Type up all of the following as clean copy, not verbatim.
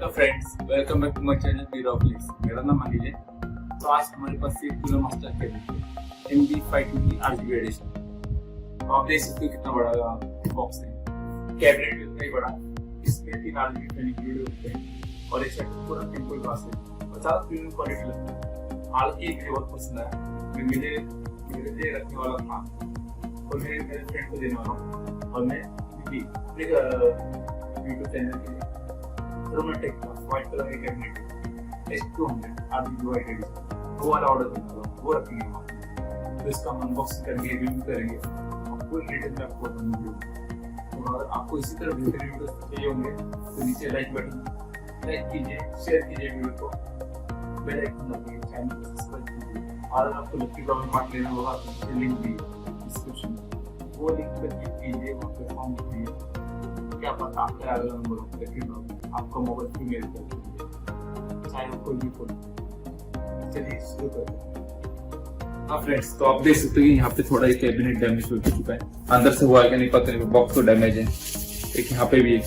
Hello friends, welcome back to my channel B Rock List. मेरा नाम अनिल है। तो आज हमारे पास ये Cooler Master cabinet MB520 RGB edition. तो आप देख सकते हो कितना बड़ा बॉक्स है। कैबिनेट भी उतना ही बड़ा, इसमें 3 RGB फैन इंक्लूडेड होते हैं और एक सेट पूरा टेम्पल ग्लास है और ज़्यादा प्रीमियम क्वालिटी लगता है। हालांकि एक मुझे बहुत पसंद आया, मेरे लिए रखने वाला था और मेरे फ्रेंड को देने वाला हूँ। और मैं यूट्यूब चैनल के लिए रोमेटेक का व्हाइट कलर का cabinet S200 RGB white edition वो वाला ऑर्डर देने वाला हूँ, वो रखेंगे हम। तो इसका हम अनबॉक्सिंग करेंगे, रिव्यू करेंगे और फुल डिटेल में आपको बताऊंगा। तो अगर आपको इसी तरह बेहतर वीडियो चाहिए होंगे तो नीचे लाइक बटन लाइक कीजिए, शेयर कीजिए वीडियो को, बेल आइकन दबाइए, चैनल को सब्सक्राइब कीजिए। और अगर आपको लकी ड्रॉ में पार्ट लेना होगा तो नीचे लिंक भी डिस्क्रिप्शन में, वो लिंक पर क्लिक कीजिए, वहाँ पे फॉर्म भरिए। क्या पता आपका अगला नंबर हो लकी ड्रॉ आपका मोबाइल पे मेल कर दीजिए, चाहे कोई भी फोन। चलिए शुरू करते हैं। हाँ फ्रेंड्स, तो आप देख सकते हो कि यहाँ पे थोड़ा ये कैबिनेट डैमेज हो चुका है। अंदर से हुआ है कि नहीं पता नहीं, बॉक्स तो डैमेज है। एक यहाँ पे भी है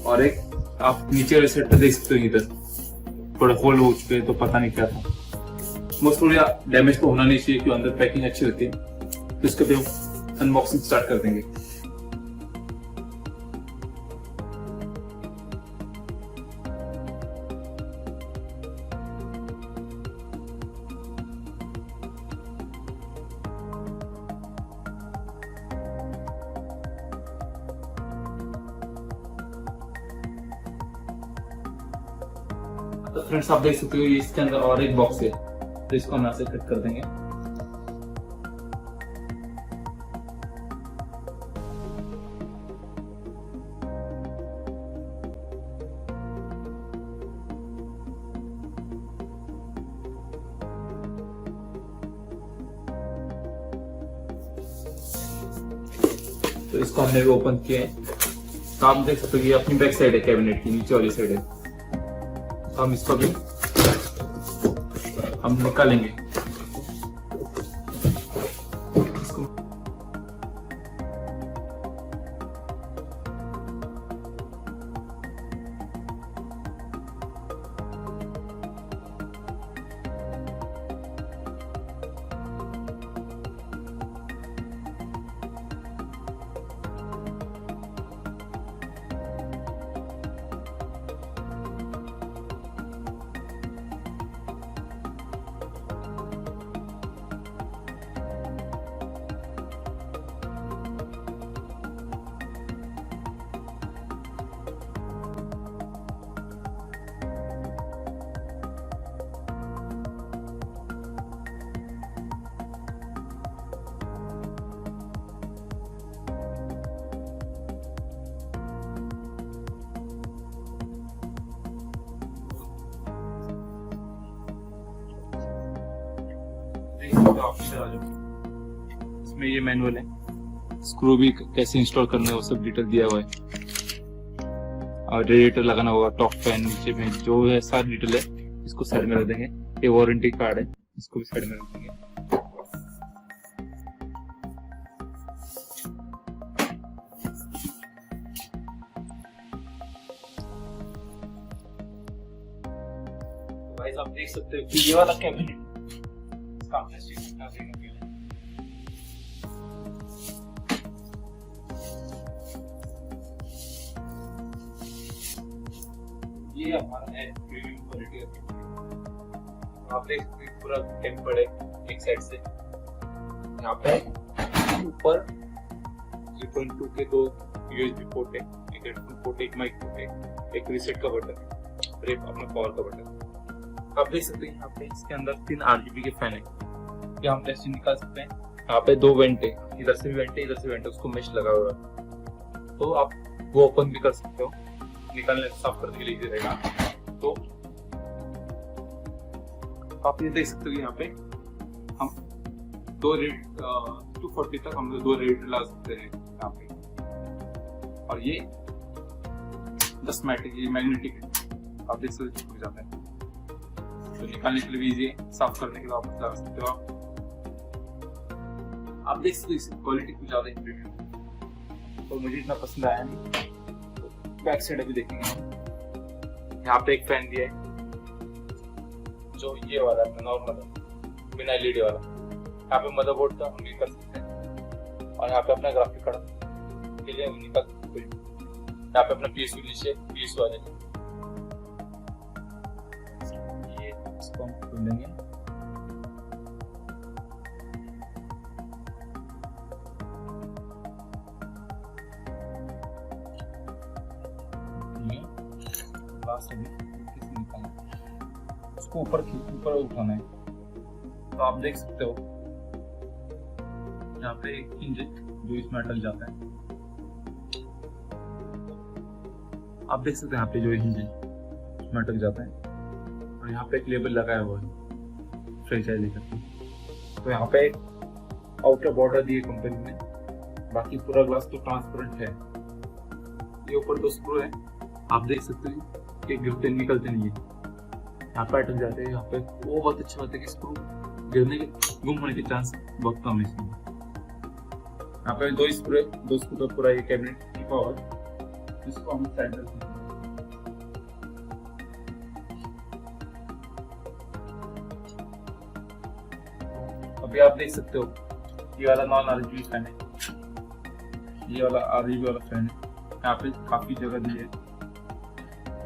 और एक आप नीचे वाले साइड पे देख सकते हो, इधर थोड़ा होल हो चुके हैं। तो पता नहीं क्या था, मोस्ट थोड़ा डैमेज तो होना नहीं चाहिए क्योंकि अंदर पैकिंग अच्छी रहती है। तो इसका भी हम अनबॉक्सिंग स्टार्ट कर देंगे। तो फ्रेंड्स आप देख सकते हो इसके अंदर और एक बॉक्स है, तो इसको हम यहाँ से कट कर देंगे। तो इसको हमने भी ओपन किया है। तो आप देख सकते हो कि अपनी बैक साइड है, कैबिनेट की नीचे वाली साइड है। हम इसको भी हम निकालेंगे। इसमें ये मैनुअल है, स्क्रू भी कैसे इंस्टॉल करना है वो सब डिटेल दिया हुआ है। और रेडिएटर लगाना होगा, टॉप फैन नीचे में जो है सारी डिटेल है। इसको साइड में रख देंगे। ये वारंटी कार्ड है, इसको भी साइड में रख देंगे। आप देख सकते हो कि ये वाला कैबिनेट ये हमारा है प्रीमियम क्वालिटी का। आप देख सकते हैं पूरा टेम्पर्ड है एक साइड से। यहाँ पे ऊपर 3.2 के 2 USB पोर्ट है, एक हेडफोन पोर्ट, एक माइक पोर्ट है, एक रीसेट का बटन और एक अपना पावर का बटन। आप देख सकते हैं यहाँ पे इसके अंदर 3 RGB के फैन है। ये हम टेस्ट निकाल सकते हैं। यहाँ पे 2 वेंट है, इधर से भी वेंट है, इधर से वेंट है, उसको मेश लगा हुआ है। तो आप वो ओपन भी कर सकते हो, निकालने साफ करने के लिए इजी रहेगा। तो आप ये देख सकते हो यहाँ पे हम 240 तक हम 2 रेट ला सकते हैं यहाँ पे। और ये 10 मैग्नेटिक है, आप देख सकते हो जाता है। तो निकालने के लिए भी इजी है, साफ करने के लिए वापस लगा सकते हो आप देख सकते हो इसकी क्वालिटी कुछ ज्यादा प्रीमियम और मुझे इतना पसंद आया नहीं। तो बैक साइड अभी देखेंगे हम। यहाँ पे एक फैन दिया है जो ये वाला है नॉर्मल है, बिना एलईडी वाला। यहाँ पे मदरबोर्ड का हम कर सकते हैं और यहाँ पे अपना ग्राफिक कार्ड के लिए निकाल सकते हैं। यहाँ पे अपना पीएसयू नीचे पीएसयू आ जाएगा। ये इसको हम खोल लेंगे। उसको ऊपर उठाना है। तो आप देख सकते हो यहाँ पे एक हिंज जो इसमें अटक जाता है। आप देख सकते हैं यहाँ पे जो हिंज इसमें अटक जाता है और यहाँ पे एक लेबल लगाया हुआ है फ्रेंचाइजी करके। तो यहाँ पे आउटर बॉर्डर दी है कंपनी ने, बाकी पूरा ग्लास तो ट्रांसपेरेंट है। ये ऊपर दो स्क्रू है, आप देख सकते हो कि गिरते निकलते नहीं है, यहाँ पे अटक जाते हैं। यहाँ पे वो बहुत अच्छा होता है कि स्क्रू गिरने के गुम होने के चांस बहुत कम है इसमें। यहाँ पे दो स्क्रू है, दो स्क्रू का पूरा ये कैबिनेट टिका हुआ है। इसको हम साइड रखते हैं। अभी आप देख सकते हो ये वाला नॉन आरजीबी फैन है, ये वाला आरजीबी वाला फैन है। यहाँ पे काफी जगह दी है,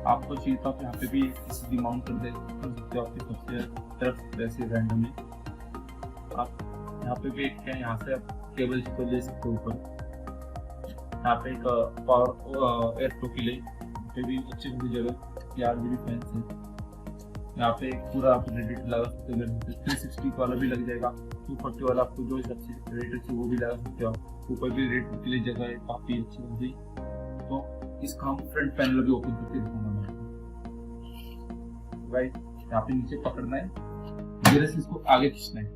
आपको चाहिए तो आप यहाँ पे भी सीधी माउंट कर सकते हो आपकी सबसे तरफ वैसे रैंडमली। आप यहाँ पे भी एक है, यहाँ से आप केबल को ले सकते हो ऊपर। यहाँ पे एक पावर एयर फ्लो के लिए पे भी अच्छी खासी जगह आरजीबी फैन है। यहाँ पे एक पूरा आप रेडिएटर लगा सकते हो, 360 वाला भी लग जाएगा, 240 वाला आपको जो हिसाब से रेडिएटर चाहिए वो भी लगा सकते हो। ऊपर भी रेडिएटर के लिए जगह है काफी अच्छी खासी। तो इसका हम फ्रंट पैनल भी ओपन करके दिखाऊंगा मैं आपको। यहाँ पे नीचे पकड़ना है, धीरे से इसको आगे खींचना है।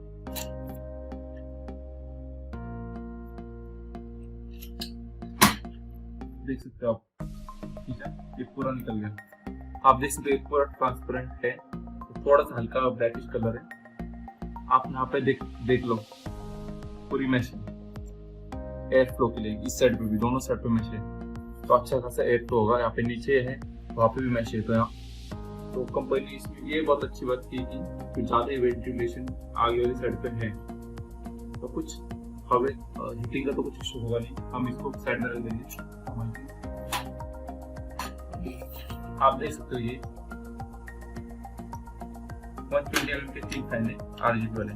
देख सकते हो आप, ठीक है, ये पूरा निकल गया। आप देख सकते हो पूरा ट्रांसपेरेंट है, तो थोड़ा सा हल्का ब्लैकिश कलर है। आप यहाँ पे देख लो पूरी मैश एयर फ्लो के लिए, इस साइड पे भी दोनों साइड पे मैश है, तो अच्छा खासा एयर फ्लो होगा। यहाँ पे नीचे है, वहाँ पे भी मैश है। तो यहाँ तो कंपनी इसमें ये बहुत अच्छी बात की कि ज्यादा वेंटिलेशन आगे वाली साइड पे है, तो कुछ हवा हीटिंग का तो कुछ इशू होगा नहीं। हम इसको साइड में रख देंगे। आप देख सकते हो ये 120 mm के 3 फैन है आरजीबी वाले।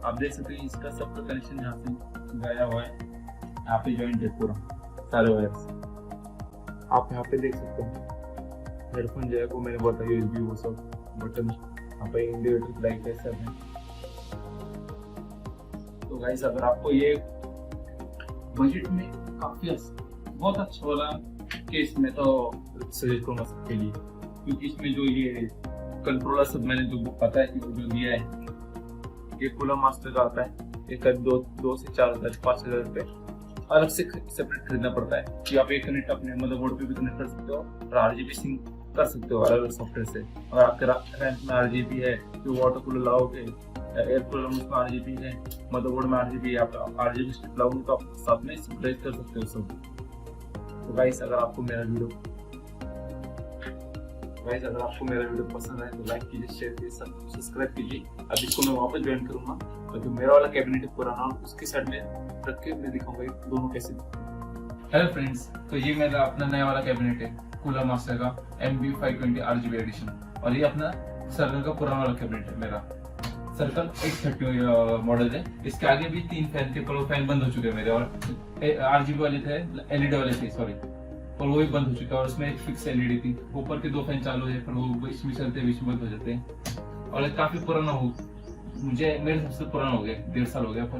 आप देख सकते हैं इसका सबका कनेक्शन यहाँ से गया हुआ है, यहाँ पे जॉइंट है पूरा सारे वायर्स। आप यहाँ पे देख सकते हो हेडफोन जो है वो मैंने बताया यूएसबी वो सब बटन, यहाँ पे इंडिकेटर लाइट है सब है। तो गाइस अगर आपको ये बजट में काफी बहुत अच्छा वाला केस में तो सजेस्ट करूंगा सबके लिए, क्योंकि इसमें जो ये कंट्रोलर सब मैंने जो पता है कि वो जो दिया है ये कूलर मास्टर का आता है। ये करीब 2 से 4 हज़ार 5 हज़ार रुपये अलग से सेपरेट खरीदना पड़ता है। कि आप एक कनेक्ट अपने मदरबोर्ड पे भी कनेक्ट कर सकते हो और आरजीबी सिंक कर सकते हो अलग अलग सॉफ्टवेयर से। अगर आपके रैंक में आरजीबी है तो वाटर कूलर लाओगे, एयर कूलर में उसमें आरजीबी है, मदरबोर्ड में आरजीबी है, आप आरजीबी स्ट्रिप लाओगे तो आप साथ में सिंक्रोनाइज कर सकते हो सब। तो गाइस अगर आपको मेरा वीडियो पसंद आए तो लाइक कीजिए, शेयर कीजिए, सब्सक्राइब कीजिए। अब इसको मैं वापस ज्वाइन करूंगा और जो मेरा वाला कैबिनेट है पुराना उसके साइड में रख के मैं दिखाऊंगा दोनों कैसे। हेलो फ्रेंड्स, तो ये मेरा अपना नया वाला कैबिनेट है कूलर मास्टर का MB520 RGB एडिशन, और ये अपना सर्कल का पुराना वाला कैबिनेट है मेरा सर्कल 830 मॉडल है। इसके आगे भी 3 फैन थे पर वो फैन बंद हो चुके हैं मेरे, और RGB वाले थे, LED वाले थे सॉरी, और वो भी बंद हो चुका है। और उसमें एक फिक्स LED थी, ऊपर के 2 फैन चालू है पर वो बीच में चलते बीच में बंद हो जाते हैं। और काफी पुराना हो, मुझे मेरे सबसे पुराना हो गया, 1.5 साल हो गया, पर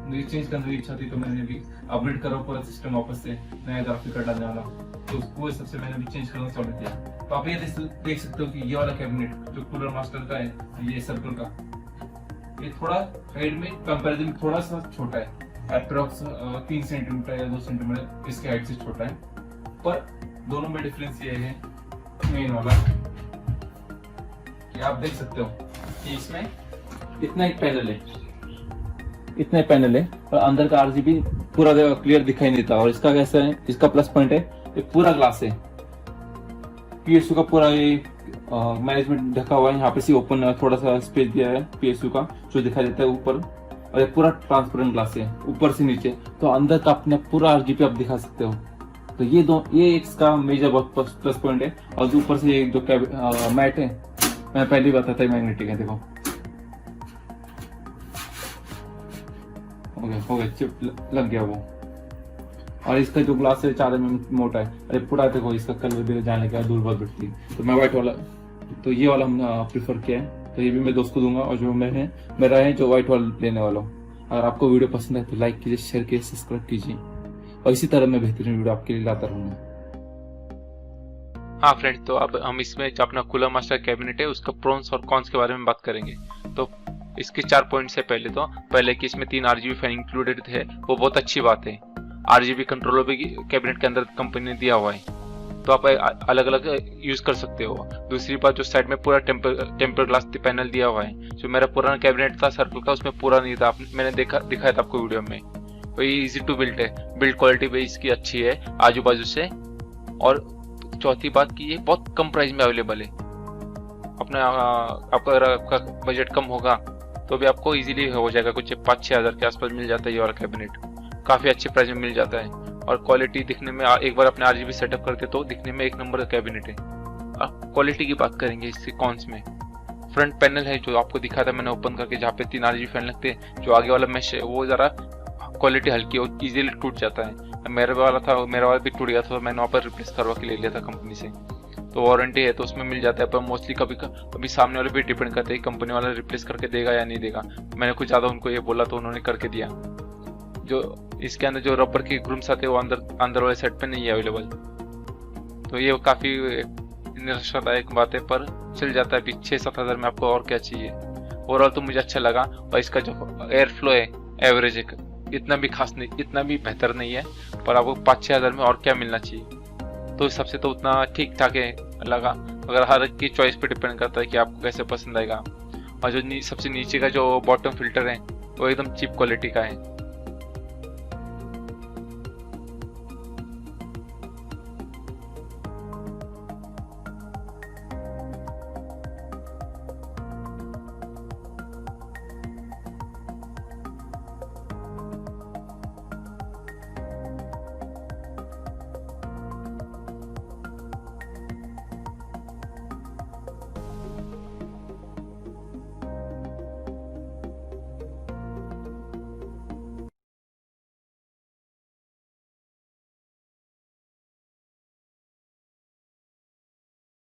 मुझे चेंज करने की इच्छा थी तो मैंने भी अपडेट करा पूरा सिस्टम वापस से, नया ग्राफिक कार्ड डालने वाला, तो वो सबसे मैंने भी चेंज करना चालू किया। तो आप ये देख सकते हो कि ये वाला कैबिनेट जो कूलर मास्टर का है, ये सर्कल का, ये थोड़ा हाइट में कंपैरिजन थोड़ा सा छोटा है, अप्रोक्स 3 सेंटीमीटर या 2 सेंटीमीटर इसके हाइट से छोटा है। पर दोनों में डिफरेंस ये है मेन वाला कि आप देख सकते हो कि इसमें इतना एक पैनल है और अंदर का RGB पूरा क्लियर दिखाई नहीं देता। और इसका कैसा है, इसका प्लस पॉइंट है ये पूरा ग्लास है, PSU का पूरा ये मैनेजमेंट ढका हुआ है। यहाँ पे से ओपन थोड़ा सा स्पेस दिया है PSU का, जो दिखाई देता है ऊपर, और ये पूरा ट्रांसपेरेंट ग्लास है ऊपर से नीचे, तो अंदर का अपने पूरा RGB आप दिखा सकते हो। तो ये इसका मेजर बहुत प्लस पॉइंट है। और ऊपर से ये जो मैट है, मैं पहले ही बताता था मैग्नेटिक है, देखो हो गया चिप लग गया वो। और इसका जो ग्लास है 4 mm मोटा है। अरे पूरा देखो, इसका कलर भी जाने का दूर बहुत बढ़ती है। तो मैं व्हाइट वाला, तो ये वाला हमने प्रीफर किया है। तो ये भी मैं दोस्त को दूंगा, और जो मेरा है जो व्हाइट वाला लेने वाला हूँ। अगर आपको वीडियो पसंद है तो लाइक कीजिए, शेयर कीजिए, सब्सक्राइब कीजिए, और इसी तरह मैं बेहतरीन वीडियो आपके लिए लाता रहूंगा। हाँ फ्रेंड्स, तो अब हम इसमें जो अपना कूलर मास्टर कैबिनेट है उसका प्रोन्स और कॉन्स के बारे में बात करेंगे। तो इसके 4 पॉइंट्स है। पहले कि इसमें 3 RGB फैन इंक्लूडेड थे, वो बहुत अच्छी बात है। RGB कंट्रोलर भी कैबिनेट के अंदर कंपनी ने दिया हुआ है, तो आप अलग अलग यूज कर सकते हो। दूसरी बात, जो साइड में पूरा टेम्पर ग्लास पैनल दिया हुआ है। जो मेरा पुराना कैबिनेट था सर्कल का, उसमें पूरा नहीं था, मैंने दिखाया था आपको वीडियो में। तो ये इजी टू बिल्ड है, बिल्ड क्वालिटी भी इसकी अच्छी है आजू बाजू से। और चौथी बात की ये बहुत कम प्राइस में अवेलेबल है। आपका बजट कम होगा तो भी आपको इजीली हो जाएगा, कुछ 5-6 हज़ार के आसपास मिल जाता है ये वाला कैबिनेट, काफी अच्छे प्राइस में मिल जाता है। और क्वालिटी दिखने में, एक बार अपने RGB सेटअप करते तो दिखने में एक नंबर का कैबिनेट है। अब क्वालिटी की बात करेंगे इसके कॉन्स में। फ्रंट पैनल है जो आपको दिखा था मैंने ओपन करके, जहाँ पे 3 RGB फैन लगते हैं। जो आगे वाला मैश है वो जरा क्वालिटी हल्की और इजीली टूट जाता है। मेरा वाला भी टूट गया था, तो मैंने वहाँ पर रिप्लेस करवा के ले लिया था कंपनी से। तो वारंटी है तो उसमें मिल जाता है, पर मोस्टली कभी सामने वाले भी डिपेंड करते हैं कंपनी वाला रिप्लेस करके देगा या नहीं देगा। मैंने कुछ ज़्यादा उनको ये बोला तो उन्होंने करके दिया। जो इसके अंदर जो रबर के ग्रूम्स आते हैं वो अंदर वाले सेट पे नहीं है अवेलेबल। तो ये काफ़ी निराशादायक बात है, पर चल जाता है। 6-7 हज़ार में आपको और क्या चाहिए। ओवरऑल तो मुझे अच्छा लगा। और इसका जो एयर फ्लो है एवरेज है, इतना भी खास नहीं, इतना भी बेहतर नहीं है, पर आपको 5-6 हज़ार में और क्या मिलना चाहिए। तो इस सबसे तो उतना ठीक ठाक है लगा। अगर हर एक की चॉइस पे डिपेंड करता है कि आपको कैसे पसंद आएगा। और जो सबसे नीचे का जो बॉटम फिल्टर है वो एकदम चीप क्वालिटी का है।